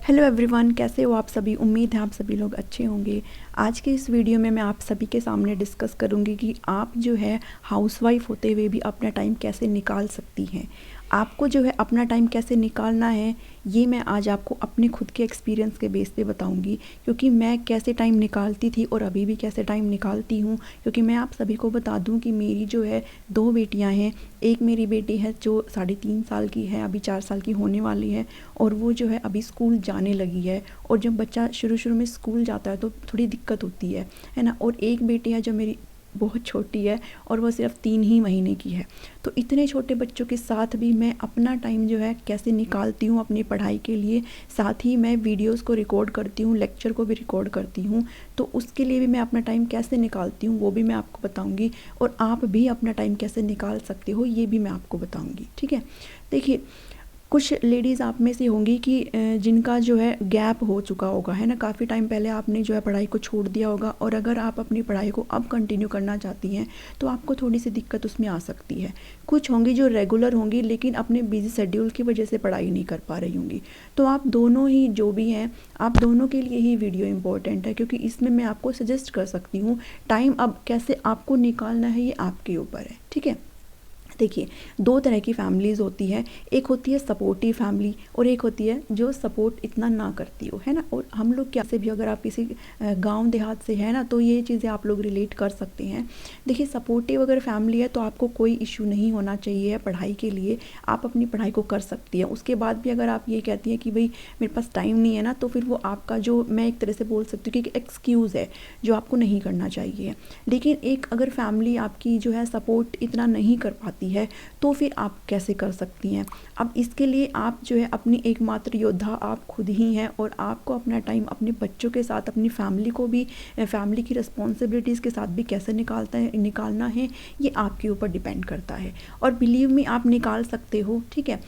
Hello everyone, कैसे हो आप सभी। उम्मीद है आप सभी लोग अच्छे होंगे। आज के इस वीडियो में मैं आप सभी के सामने डिस्कस करूंगी कि आप जो है हाउसवाइफ होते हुए भी अपना टाइम कैसे निकाल सकती हैं। आपको जो है अपना टाइम कैसे निकालना है, ये मैं आज आपको अपने खुद के एक्सपीरियंस के बेस पे बताऊंगी, क्योंकि मैं कैसे टाइम निकालती थी और अभी भी कैसे टाइम निकालती हूँ। क्योंकि मैं आप सभी को बता दूँ कि मेरी जो है 2 बेटियाँ हैं। एक मेरी बेटी है जो 3.5 साल की है, अभी 4 साल की होने वाली है, और वो जो है अभी स्कूल जाने लगी है। और जब बच्चा शुरू में स्कूल जाता है तो थोड़ी दिक्कत होती है ना। और एक बेटी है जो मेरी बहुत छोटी है और वो सिर्फ 3 ही महीने की है। तो इतने छोटे बच्चों के साथ भी मैं अपना टाइम जो है कैसे निकालती हूँ अपनी पढ़ाई के लिए। साथ ही मैं वीडियोस को रिकॉर्ड करती हूँ, लेक्चर को भी रिकॉर्ड करती हूँ। तो उसके लिए भी मैं अपना टाइम कैसे निकालती हूँ वो भी मैं आपको बताऊँगी, और आप भी अपना टाइम कैसे निकाल सकते हो ये भी मैं आपको बताऊँगी। ठीक है, देखिए, कुछ लेडीज़ आप में से होंगी कि जिनका जो है गैप हो चुका होगा, है ना। काफ़ी टाइम पहले आपने जो है पढ़ाई को छोड़ दिया होगा, और अगर आप अपनी पढ़ाई को अब कंटिन्यू करना चाहती हैं तो आपको थोड़ी सी दिक्कत उसमें आ सकती है। कुछ होंगी जो रेगुलर होंगी लेकिन अपने बिजी शेड्यूल की वजह से पढ़ाई नहीं कर पा रही होंगी। तो आप दोनों ही जो भी हैं, आप दोनों के लिए ही वीडियो इंपॉर्टेंट है, क्योंकि इसमें मैं आपको सजेस्ट कर सकती हूँ टाइम अब कैसे आपको निकालना है, ये आपके ऊपर है। ठीक है, देखिए, 2 तरह की फैमिलीज़ होती है। एक होती है सपोर्टिव फैमिली, और एक होती है जो सपोर्ट इतना ना करती हो, है ना। और हम लोग क्या से भी, अगर आप किसी गांव देहात से है ना, तो ये चीज़ें आप लोग रिलेट कर सकते हैं। देखिए, सपोर्टिव अगर फैमिली है तो आपको कोई इशू नहीं होना चाहिए पढ़ाई के लिए। आप अपनी पढ़ाई को कर सकती हैं। उसके बाद भी अगर आप ये कहती हैं कि भाई मेरे पास टाइम नहीं है ना, तो फिर वो आपका जो, मैं एक तरह से बोल सकती हूँ कि एक्सक्यूज़ है जो आपको नहीं करना चाहिए। लेकिन एक अगर फैमिली आपकी जो है सपोर्ट इतना नहीं कर पाती है तो फिर आप कैसे कर सकती हैं। अब इसके लिए आप जो है अपनी एकमात्र योद्धा आप खुद ही हैं, और आपको अपना टाइम अपने बच्चों के साथ, अपनी फैमिली को भी, फैमिली की रिस्पॉन्सिबिलिटीज़ के साथ भी कैसे निकालना है ये आपके ऊपर डिपेंड करता है। और बिलीव मी, आप निकाल सकते हो। ठीक है,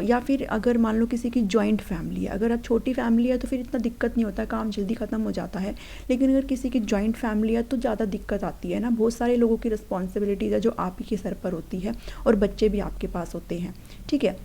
या फिर अगर मान लो किसी की जॉइंट फैमिली है, अगर आप छोटी फैमिली है तो फिर इतना दिक्कत नहीं होता, काम जल्दी ख़त्म हो जाता है। लेकिन अगर किसी की जॉइंट फैमिली है तो ज़्यादा दिक्कत आती है ना। बहुत सारे लोगों की रिस्पॉन्सिबिलिटीज़ है जो आप ही के सर पर होती है, और बच्चे भी आपके पास होते हैं। ठीक है,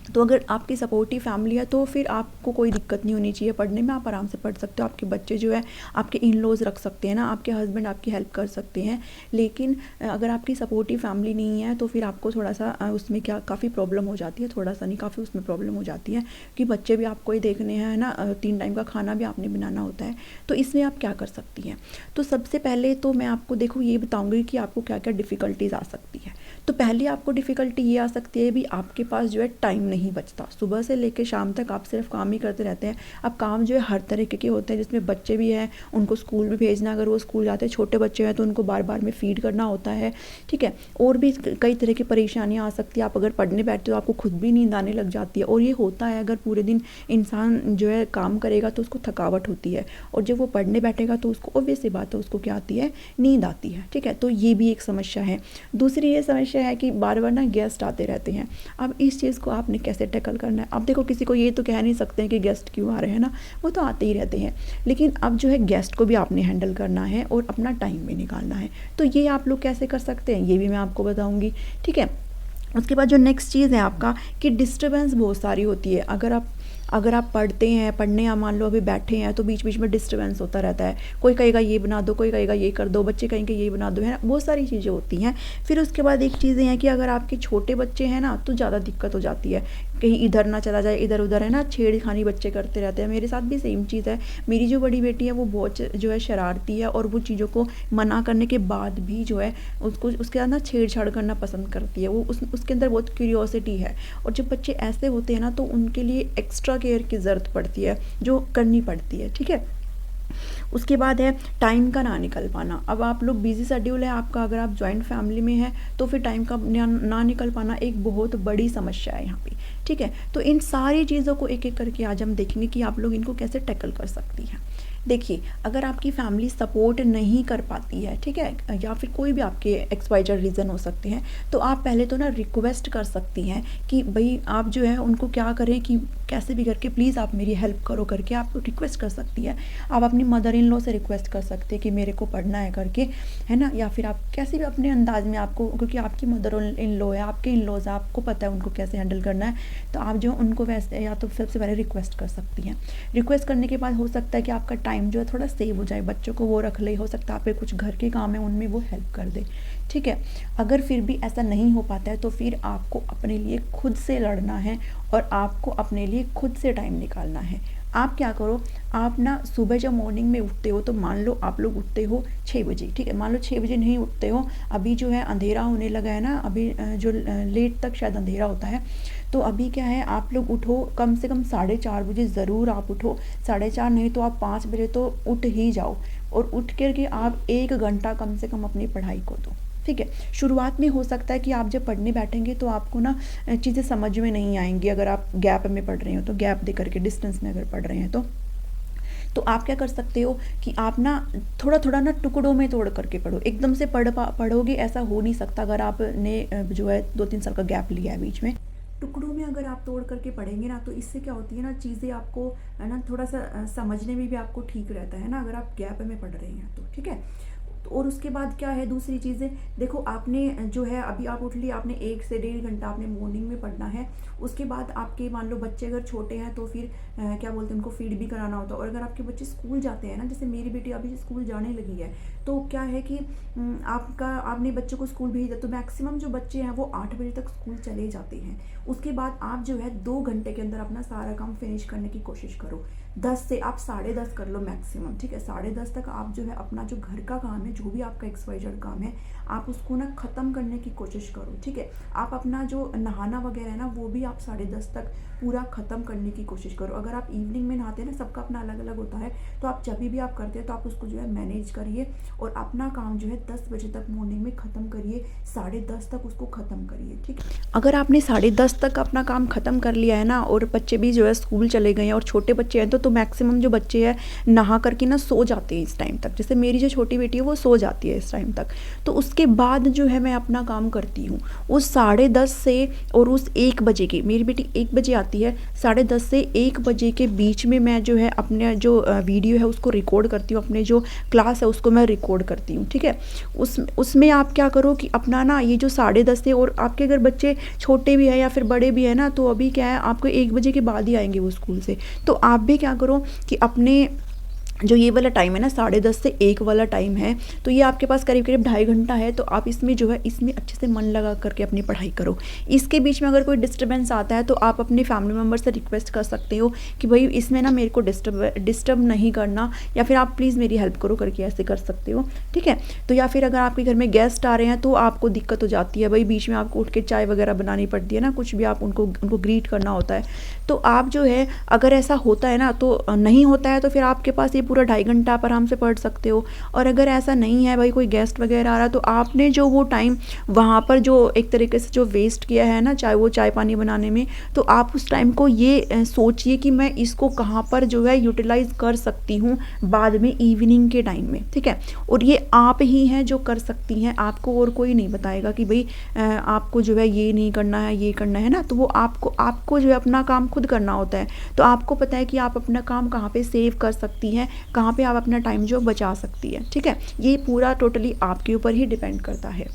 तो अगर आपकी सपोर्टिव फैमिली है तो फिर आपको कोई दिक्कत नहीं होनी चाहिए पढ़ने में। आप आराम से पढ़ सकते हो। आपके बच्चे जो है आपके इन लॉज रख सकते हैं ना, आपके हस्बैंड आपकी हेल्प कर सकते हैं। लेकिन अगर आपकी सपोर्टिव फैमिली नहीं है तो फिर आपको थोड़ा सा उसमें क्या काफ़ी प्रॉब्लम हो जाती है। थोड़ा सा नहीं, काफ़ी उसमें प्रॉब्लम हो जाती है कि बच्चे भी आपको ही देखने हैं ना, 3 टाइम का खाना भी आपने बनाना होता है। तो इसमें आप क्या कर सकती हैं। तो सबसे पहले तो मैं आपको देखो ये बताऊँगी कि आपको क्या क्या डिफ़िकल्टीज़ आ सकती है। तो पहले आपको डिफ़िकल्टी ये आ सकती है भी आपके पास जो है टाइम नहीं बचता। सुबह से लेकर शाम तक आप सिर्फ काम ही करते रहते हैं। अब काम जो है हर तरीके के होते हैं, जिसमें बच्चे भी हैं, उनको स्कूल भी भेजना, अगर वो स्कूल जाते हैं, छोटे बच्चे हैं तो उनको बार बार में फ़ीड करना होता है। ठीक है, और भी कई तरह की परेशानियाँ आ सकती है। आप अगर पढ़ने बैठते हो आपको खुद भी नींद आने लग जाती है, और ये होता है अगर पूरे दिन इंसान जो है काम करेगा तो उसको थकावट होती है, और जब वो पढ़ने बैठेगा तो उसको ऑब्वियस सी बात है उसको क्या आती है, नींद आती है। ठीक है, तो ये भी एक समस्या है। दूसरी ये समस्या है कि बार बार ना गेस्ट आते रहते हैं। अब इस चीज़ को आपने कैसे टैकल करना है। अब देखो, किसी को ये तो कह नहीं सकते हैं कि गेस्ट क्यों आ रहे हैं ना, वो तो आते ही रहते हैं। लेकिन अब जो है गेस्ट को भी आपने हैंडल करना है और अपना टाइम भी निकालना है। तो ये आप लोग कैसे कर सकते हैं ये भी मैं आपको बताऊँगी। ठीक है, उसके बाद जो नेक्स्ट चीज़ है आपका कि डिस्टर्बेंस बहुत सारी होती है। अगर आप पढ़ते हैं, पढ़ने या मान लो अभी बैठे हैं तो बीच बीच में डिस्टर्बेंस होता रहता है। कोई कहेगा ये बना दो, कोई कहेगा ये कर दो, बच्चे कहेंगे ये बना दो, है ना। बहुत सारी चीज़ें होती हैं। फिर उसके बाद एक चीज़ें हैं कि अगर आपके छोटे बच्चे हैं ना तो ज़्यादा दिक्कत हो जाती है। कहीं इधर ना चला जाए, इधर उधर, है ना, छेड़खानी बच्चे करते रहते हैं। मेरे साथ भी सेम चीज़ है। मेरी जो बड़ी बेटी है वो बहुत जो है शरारती है, और वो चीज़ों को मना करने के बाद भी जो है उसको उसके साथ ना छेड़छाड़ करना पसंद करती है। वो उसके अंदर बहुत क्यूरियोसिटी है। और जब बच्चे ऐसे होते हैं ना तो उनके लिए एक्स्ट्रा केयर की ज़रूरत पड़ती है जो करनी पड़ती है। ठीक है, उसके बाद है टाइम का ना निकल पाना। अब आप लोग बिजी शेड्यूल है आपका, अगर आप जॉइंट फैमिली में हैं तो फिर टाइम का ना निकल पाना एक बहुत बड़ी समस्या है यहाँ पे। ठीक है, तो इन सारी चीज़ों को एक एक करके आज हम देखेंगे कि आप लोग इनको कैसे टैकल कर सकती हैं। देखिए, अगर आपकी फैमिली सपोर्ट नहीं कर पाती है, ठीक है, या फिर कोई भी आपके एक्स-वाई-जेड रीज़न हो सकते हैं, तो आप पहले तो ना रिक्वेस्ट कर सकती हैं कि भई आप जो है उनको क्या करें कि कैसे भी करके प्लीज़ आप मेरी हेल्प करो करके आप रिक्वेस्ट कर सकती हैं। आप अपनी मदर इन लॉ से रिक्वेस्ट कर सकते हैं कि मेरे को पढ़ना है करके, है ना? या फिर आप कैसे भी अपने अंदाज़ में आपको, क्योंकि आपकी मदर इन लॉ है, आपके इन लॉज़ हैं, आपको पता है उनको कैसे हैंडल करना है, तो आप जो उनको वैसे या तो सबसे पहले रिक्वेस्ट कर सकती हैं। रिक्वेस्ट करने के बाद हो सकता है कि आपका टाइम जो है थोड़ा सेव हो जाए, बच्चों को वो रख ले, हो सकता है आपके कुछ घर के काम है उनमें वो हेल्प कर दे, ठीक है। अगर फिर भी ऐसा नहीं हो पाता है तो फिर आपको अपने लिए खुद से लड़ना है और आपको अपने लिए खुद से टाइम निकालना है। आप क्या करो, आप ना सुबह जब मॉर्निंग में उठते हो तो मान लो आप लोग उठते हो 6 बजे, ठीक है, मान लो 6 बजे नहीं उठते हो, अभी जो है अंधेरा होने लगा है ना, अभी जो लेट तक शायद अंधेरा होता है, तो अभी क्या है आप लोग उठो कम से कम 4:30 बजे ज़रूर आप उठो, 4:30 नहीं तो आप 5 बजे तो उठ ही जाओ, और उठ कर के आप 1 घंटा कम से कम अपनी पढ़ाई को दो, ठीक है। शुरुआत में हो सकता है कि आप जब पढ़ने बैठेंगे तो आपको ना चीज़ें समझ में नहीं आएंगी, अगर आप गैप में पढ़ रहे हो तो, गैप दे करके डिस्टेंस में अगर पढ़ रहे हैं तो आप क्या कर सकते हो कि आप ना थोड़ा थोड़ा ना टुकड़ों में तोड़ करके पढ़ो, एकदम से पढ़ोगे ऐसा हो नहीं सकता अगर आपने जो है 2-3 साल का गैप लिया है बीच में। टुकड़ों में अगर आप तोड़ करके पढ़ेंगे ना तो इससे क्या होती है ना, चीज़ें आपको है ना थोड़ा सा समझने में भी आपको ठीक रहता है ना, अगर आप गैप में पढ़ रहे हैं तो, ठीक है। और उसके बाद क्या है दूसरी चीज़ें, देखो आपने जो है अभी आप उठ लिए, आपने 1 से 1.5 घंटा आपने मॉर्निंग में पढ़ना है, उसके बाद आपके मान लो बच्चे अगर छोटे हैं तो फिर क्या बोलते हैं उनको फीड भी कराना होता है, और अगर आपके बच्चे स्कूल जाते हैं ना, जैसे मेरी बेटी अभी स्कूल जाने लगी है, तो क्या है कि आपने बच्चों को स्कूल भेजा तो मैक्सिमम जो बच्चे हैं वो 8 बजे तक स्कूल चले जाते हैं। उसके बाद आप जो है 2 घंटे के अंदर अपना सारा काम फिनिश करने की कोशिश करो, 10 से आप 10:30 कर लो मैक्सिमम, ठीक है। 10:30 तक आप जो है अपना जो घर का काम है, जो भी आपका XYZ काम है, आप उसको ना ख़त्म करने की कोशिश करो, ठीक है। आप अपना जो नहाना वगैरह है ना वो भी आप 10:30 तक पूरा ख़त्म करने की कोशिश करो। अगर आप इवनिंग में नहाते हैं ना, सबका अपना अलग अलग होता है, तो आप जब भी आप करते हैं तो आप उसको जो है मैनेज करिए और अपना काम जो है 10 बजे तक मॉर्निंग में ख़त्म करिए, 10:30 तक उसको ख़त्म करिए, ठीक है। अगर आपने 10:30 तक अपना काम ख़त्म कर लिया है ना, और बच्चे भी जो है स्कूल चले गए हैं और छोटे बच्चे हैं तो मैक्सिमम जो बच्चे हैं नहा करके ना सो जाते हैं इस टाइम तक, जैसे मेरी जो छोटी बेटी है वो सो जाती है इस टाइम तक, तो उसके बाद जो है मैं अपना काम करती हूँ उस 10:30 से और उस 1 बजे के, मेरी बेटी 1 बजे आती है, 10:30 से 1 बजे के बीच में मैं जो है अपने जो वीडियो है उसको रिकॉर्ड करती हूँ, अपने जो क्लास है उसको मैं रिकॉर्ड करती हूँ, ठीक है। उसमें आप क्या करो कि अपना ना ये जो 10:30 से, और आपके अगर बच्चे छोटे भी हैं या फिर बड़े भी हैं ना, तो अभी क्या है आपको 1 बजे के बाद ही आएंगे वो स्कूल से, तो आप भी क्या करो कि अपने जो ये वाला टाइम है ना 10:30 से 1 वाला टाइम है, तो ये आपके पास करीब करीब 2.5 घंटा है, तो आप इसमें जो है इसमें अच्छे से मन लगा करके अपनी पढ़ाई करो। इसके बीच में अगर कोई डिस्टर्बेंस आता है तो आप अपने फैमिली मेम्बर से रिक्वेस्ट कर सकते हो कि भाई इसमें ना मेरे को डिस्टर्ब नहीं करना, या फिर आप प्लीज़ मेरी हेल्प करो करके ऐसे कर सकते हो, ठीक है। तो या फिर अगर आपके घर में गेस्ट आ रहे हैं तो आपको दिक्कत हो जाती है, भाई बीच में आपको उठ के चाय वगैरह बनानी पड़ती है ना, कुछ भी आप उनको ग्रीट करना होता है, तो आप जो है अगर ऐसा होता है ना, तो नहीं होता है तो फिर आपके पास ये पूरा 2.5 घंटा आप आराम से पढ़ सकते हो। और अगर ऐसा नहीं है भाई कोई गेस्ट वगैरह आ रहा, तो आपने जो वो टाइम वहाँ पर जो एक तरीके से जो वेस्ट किया है ना, चाहे वो चाय पानी बनाने में, तो आप उस टाइम को ये सोचिए कि मैं इसको कहाँ पर जो है यूटिलाइज़ कर सकती हूँ बाद में इवनिंग के टाइम में, ठीक है। और ये आप ही हैं जो कर सकती हैं, आपको और कोई नहीं बताएगा कि भाई आपको जो है ये नहीं करना है, ये करना है ना, तो वो आपको जो है अपना काम खुद करना होता है। तो आपको पता है कि आप अपना काम कहाँ पे सेव कर सकती हैं, कहाँ पे आप अपना टाइम जो बचा सकती है, ठीक है। ये पूरा टोटली आपके ऊपर ही डिपेंड करता है।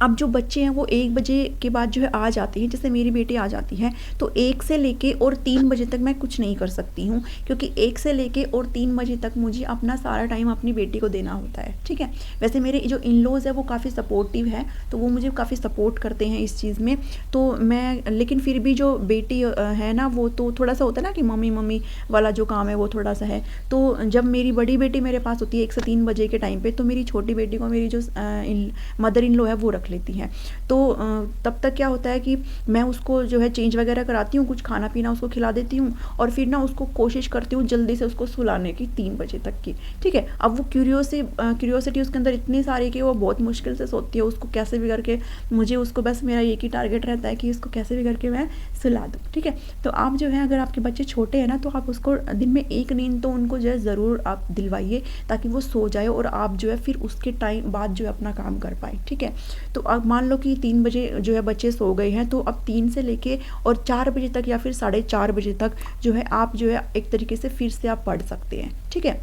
अब जो बच्चे हैं वो 1 बजे के बाद जो है आ जाती हैं, जैसे मेरी बेटी आ जाती है तो 1 से लेके और 3 बजे तक मैं कुछ नहीं कर सकती हूँ, क्योंकि 1 से लेके और 3 बजे तक मुझे अपना सारा टाइम अपनी बेटी को देना होता है, ठीक है। वैसे मेरे जो इन लॉज़ है वो काफ़ी सपोर्टिव है, तो वो मुझे काफ़ी सपोर्ट करते हैं इस चीज़ में, तो मैं, लेकिन फिर भी जो बेटी है ना वो तो थोड़ा सा होता है ना कि मम्मी वाला जो काम है वो थोड़ा सा है। तो जब मेरी बड़ी बेटी मेरे पास होती है 1 से 3 बजे के टाइम पे, तो मेरी छोटी बेटी को मेरी जो मदर इन लॉ है वो रख लेती हैं। तो तब तक क्या होता है कि मैं उसको जो है चेंज वगैरह कराती हूँ, कुछ खाना पीना उसको खिला देती हूँ, और फिर ना उसको कोशिश करती हूँ जल्दी से उसको सुलाने की 3 बजे तक की, ठीक है। अब वो क्यूरियोसिटी उसके अंदर इतनी सारी कि वो बहुत मुश्किल से सोती है, उसको कैसे भी करके मुझे उसको बस मेरा एक ही टारगेट रहता है कि उसको कैसे भी करके मैं सुला दो, ठीक है। तो आप जो है अगर आपके बच्चे छोटे हैं ना, तो आप उसको दिन में एक नींद तो उनको जो है ज़रूर आप दिलवाइए, ताकि वो सो जाए और आप जो है फिर उसके टाइम बाद जो है अपना काम कर पाए, ठीक है। तो अब मान लो कि 3 बजे जो है बच्चे सो गए हैं, तो अब 3 से लेके और 4 बजे तक या फिर 4:30 बजे तक जो है आप जो है एक तरीके से फिर से आप पढ़ सकते हैं, ठीक है।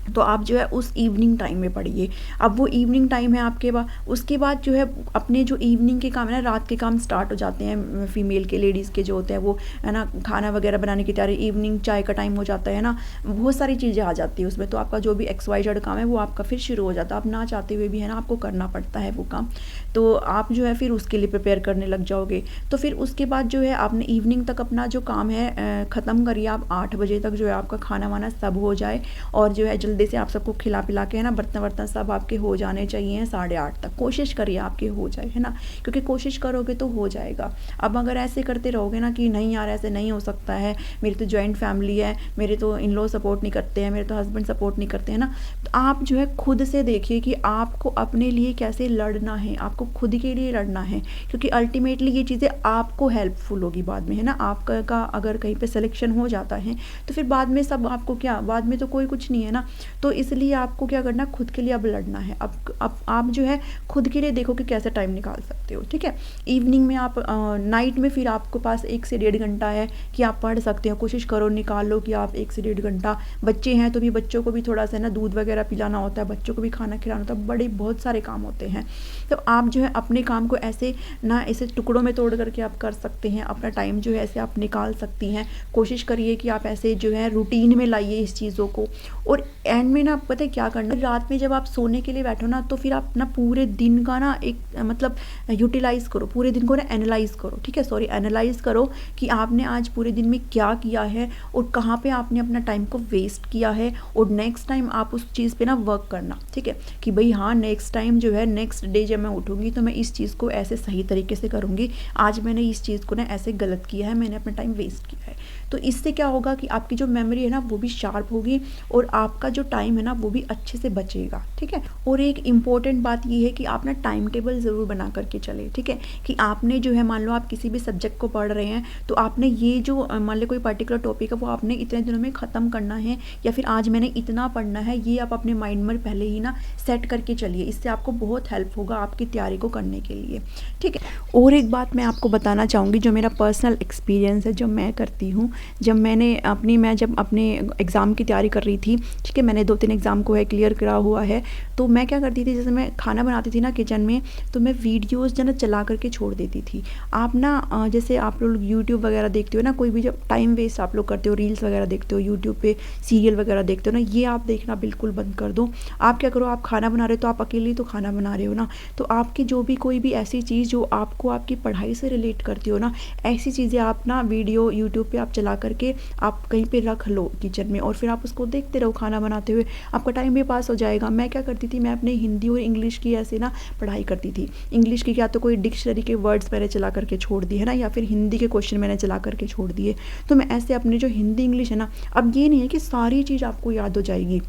तो आप जो है उस इवनिंग टाइम में पढ़िए। अब वो इवनिंग टाइम है आपके उसके बाद जो है अपने जो इवनिंग के काम है ना, रात के काम स्टार्ट हो जाते हैं फीमेल के, लेडीज़ के जो होते हैं वो है ना, खाना वगैरह बनाने की तैयारी, इवनिंग चाय का टाइम हो जाता है ना, बहुत सारी चीज़ें आ जाती है उसमें। तो आपका जो भी XYZ काम है वो आपका फिर शुरू हो जाता है, आप ना चाहते हुए भी है ना आपको करना पड़ता है वो काम। तो आप जो है फिर उसके लिए प्रिपेयर करने लग जाओगे। तो फिर उसके बाद जो है आपने इवनिंग तक अपना जो काम है ख़त्म करिए। आप 8 बजे तक जो है आपका खाना वाना सब हो जाए, और जो है जल्दी से आप सबको खिला पिला के है ना, बर्तन वर्तन सब आपके हो जाने चाहिए 8:30 तक। कोशिश करिए आपके हो जाए, है ना, क्योंकि कोशिश करोगे तो हो जाएगा। अब अगर ऐसे करते रहोगे ना कि नहीं यार ऐसे नहीं हो सकता है, मेरी तो जॉइंट फैमिली है, मेरे तो इन लॉ सपोर्ट नहीं करते हैं, मेरे तो हस्बैंड सपोर्ट नहीं करते हैं ना, तो आप जो है खुद से देखिए कि आपको अपने लिए कैसे लड़ना है, आपको खुद के लिए लड़ना है, क्योंकि अल्टीमेटली ये चीज़ें आपको हेल्पफुल होगी बाद में, है ना। आपका अगर कहीं पे सिलेक्शन हो जाता है तो फिर बाद में सब आपको क्या, बाद में तो कोई कुछ नहीं है ना। तो इसलिए आपको क्या करना, खुद के लिए अब लड़ना है। अब आप जो है खुद के लिए देखो कि कैसे टाइम निकाल सकते हो, ठीक है। इवनिंग में आप नाइट में फिर आपके पास 1 से 1.5 घंटा है कि आप पढ़ सकते हो। कोशिश करो निकाल लो कि आप 1 से 1.5 घंटा, बच्चे हैं तो भी बच्चों को भी थोड़ा सा ना दूध वगैरह पिलाना होता है, बच्चों को भी खाना खिलाना होता है, बड़े बहुत सारे काम होते हैं। तो आप जो है अपने काम को ऐसे ना, ऐसे टुकड़ों में तोड़ करके आप कर सकते हैं, अपना टाइम जो है ऐसे आप निकाल सकती हैं। कोशिश करिए कि आप ऐसे जो है रूटीन में लाइए इस चीज़ों को। और एंड में ना पता है क्या करना, रात में जब आप सोने के लिए बैठो ना, तो फिर आप ना पूरे दिन का ना एक मतलब यूटिलाइज़ करो, पूरे दिन को ना एनालाइज़ करो, ठीक है, सॉरी एनालाइज़ करो कि आपने आज पूरे दिन में क्या किया है और कहाँ पे आपने अपना टाइम को वेस्ट किया है, और नेक्स्ट टाइम आप उस चीज़ पे ना वर्क करना, ठीक है, कि भाई हाँ नेक्स्ट टाइम जो है, नेक्स्ट डे जब मैं उठूँगी तो मैं इस चीज़ को ऐसे सही तरीके से करूँगी, आज मैंने इस चीज़ को ना ऐसे गलत किया है, मैंने अपना टाइम वेस्ट किया है। तो इससे क्या होगा कि आपकी जो मेमोरी है ना वो भी शार्प होगी, और आपका जो टाइम है ना वो भी अच्छे से बचेगा, ठीक है। और एक इम्पॉर्टेंट बात ये है कि आप ना टाइम टेबल ज़रूर बना करके चले, ठीक है, कि आपने जो है मान लो आप किसी भी सब्जेक्ट को पढ़ रहे हैं, तो आपने ये जो मान लो कोई पर्टिकुलर टॉपिक है वो आपने इतने दिनों में ख़त्म करना है, या फिर आज मैंने इतना पढ़ना है, ये आप अपने माइंड में पहले ही ना सेट करके चलिए। इससे आपको बहुत हेल्प होगा आपकी तैयारी को करने के लिए, ठीक है। और एक बात मैं आपको बताना चाहूँगी, जो मेरा पर्सनल एक्सपीरियंस है, जो मैं करती हूँ, मैं जब अपने एग्ज़ाम की तैयारी कर रही थी, ठीक है, मैंने 2-3 एग्ज़ाम को है क्लियर करा हुआ है, तो मैं क्या करती थी, जैसे मैं खाना बनाती थी ना किचन में, तो मैं वीडियोज़ जो ना चला करके छोड़ देती थी। आप ना जैसे आप लोग यूट्यूब वगैरह देखते हो ना, कोई भी जब टाइम वेस्ट आप लोग करते हो, रील्स वगैरह देखते हो यूट्यूब पे, सीरियल वगैरह देखते हो ना, ये आप देखना बिल्कुल बंद कर दो। आप क्या करो, आप खाना बना रहे हो तो आप अकेले तो खाना बना रहे हो ना, तो आपकी जो भी कोई भी ऐसी चीज़ जो आपको आपकी पढ़ाई से रिलेट करती हो ना, ऐसी चीज़ें आप ना वीडियो यूट्यूब पे आप चला करके आप कहीं पे रख लो किचन में, और फिर आप उसको देखते रहो खाना बनाते हुए, आपका टाइम भी पास हो जाएगा। मैं क्या करती थी, मैं अपने हिंदी और इंग्लिश की ऐसे ना पढ़ाई करती थी। इंग्लिश की क्या तो कोई डिक्शनरी के वर्ड्स मैंने चला करके छोड़ दिए, है ना, या फिर हिंदी के क्वेश्चन मैंने चला करके छोड़ दिए। तो मैं ऐसे अपने जो हिंदी इंग्लिश है ना, अब ये नहीं है कि सारी चीज़ आपको याद हो जाएगी,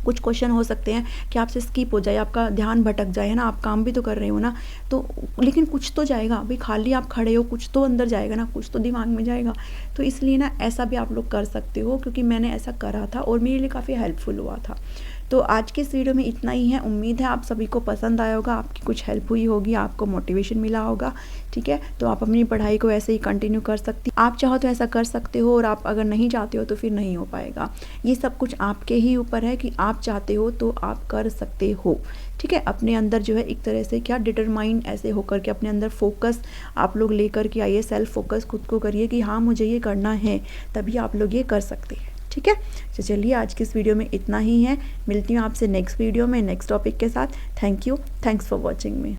कुछ क्वेश्चन हो सकते हैं कि आपसे स्किप हो जाए, आपका ध्यान भटक जाए, है ना, आप काम भी तो कर रहे हो ना, तो लेकिन कुछ तो जाएगा भाई, खाली आप खड़े हो, कुछ तो अंदर जाएगा ना, कुछ तो दिमाग में जाएगा। तो इसलिए ना ऐसा भी आप लोग कर सकते हो, क्योंकि मैंने ऐसा करा था और मेरे लिए काफ़ी हेल्पफुल हुआ था। तो आज के इस वीडियो में इतना ही है। उम्मीद है आप सभी को पसंद आया होगा, आपकी कुछ हेल्प हुई होगी, आपको मोटिवेशन मिला होगा, ठीक है। तो आप अपनी पढ़ाई को ऐसे ही कंटिन्यू कर सकती, आप चाहो तो ऐसा कर सकते हो, और आप अगर नहीं चाहते हो तो फिर नहीं हो पाएगा। ये सब कुछ आपके ही ऊपर है कि आप चाहते हो तो आप कर सकते हो, ठीक है। अपने अंदर जो है एक तरह से क्या डिटरमाइन ऐसे होकर के अपने अंदर फोकस आप लोग लेकर के आइए, सेल्फ फोकस खुद को करिए कि हाँ मुझे ये करना है, तभी आप लोग ये कर सकते हैं, ठीक है। तो चलिए आज की इस वीडियो में इतना ही है, मिलती हूँ आपसे नेक्स्ट वीडियो में नेक्स्ट टॉपिक के साथ। Thank you, thanks for watching me.